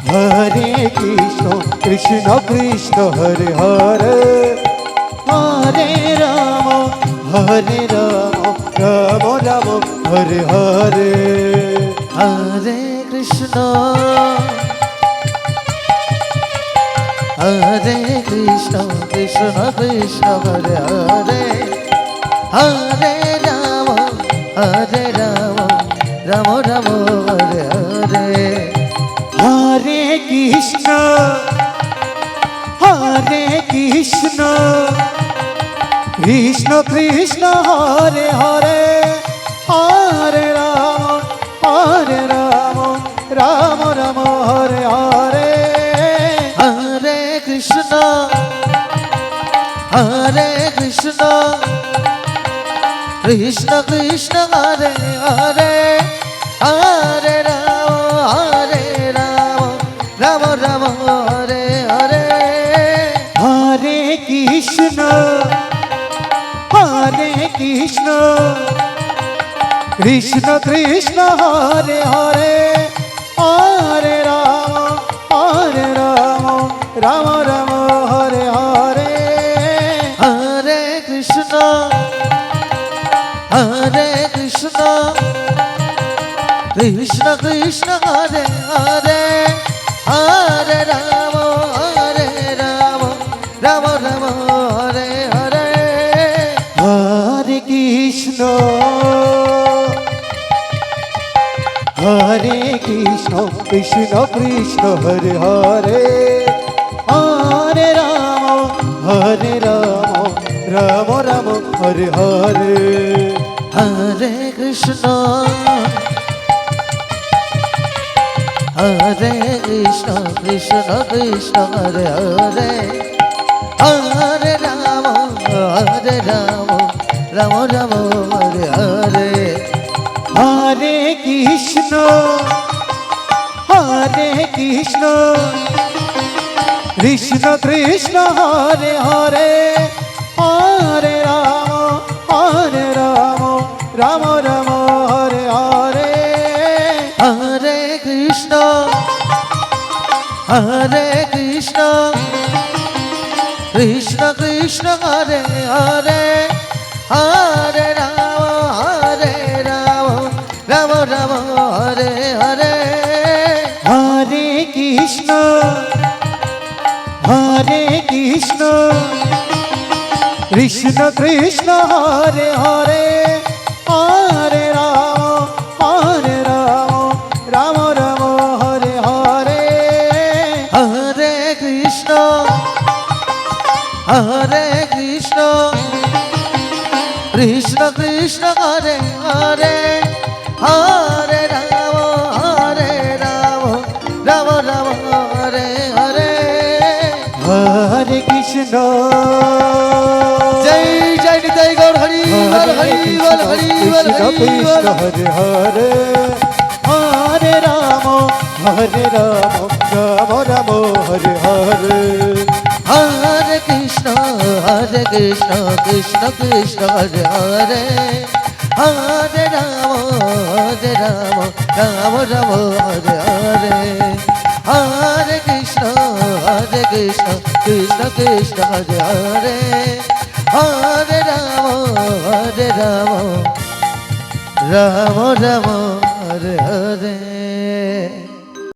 হরে Krishna Krishna Krishna Hare Hare Hare Ram Ram Ram Hare Hare Hare Krishna Krishna Krishna Hare Hare Hare Ram Ram Ram Hare Hare Hare Krishna Krishna Krishna Hare Hare Hare Ram Ram Ram Hare Hare Hare Krishna Krishna Krishna Hare Hare Hare Ram Ram Ram Hare Hare Hare Krishna Krishna Krishna Hare Hare Hare Ram Ram Ram Hare Hare Hare Krishna Krishna Krishna Hare Hare Hare Ram Ram Ram Hare Hare Hare Krishna Krishna Krishna Hare Hare Hare Ram Ram Ram Hare Hare Hare Krishna Krishna Krishna Hare Hare Hare Ram Ram Ram Hare Hare Hare Krishna Krishna Krishna Hare Hare Hare Ram Ram Ram Hare Hare Hare Krishna Krishna Krishna Hare Hare Hare Ram Ram Ram Hare Hare Hare Krishna Krishna Krishna Hare Hare Hare Ram Ram Ram Hare Hare Hare Krishna Krishna Krishna Hare Hare Hare Ram Ram Ram Hare Hare Hare Krishna জয় জয় Nitai Gour Hari বল Hari বল Hari বল Hari Krishna Hare Hare Hare Ram Ram Ram Hare Hare Hare Krishna Krishna Krishna Hare Hare Hare Ram Ram Ram Hare Hare Hare Krishna Krishna Krishna Hare Hare Hare Ram Ram Ram Hare Hare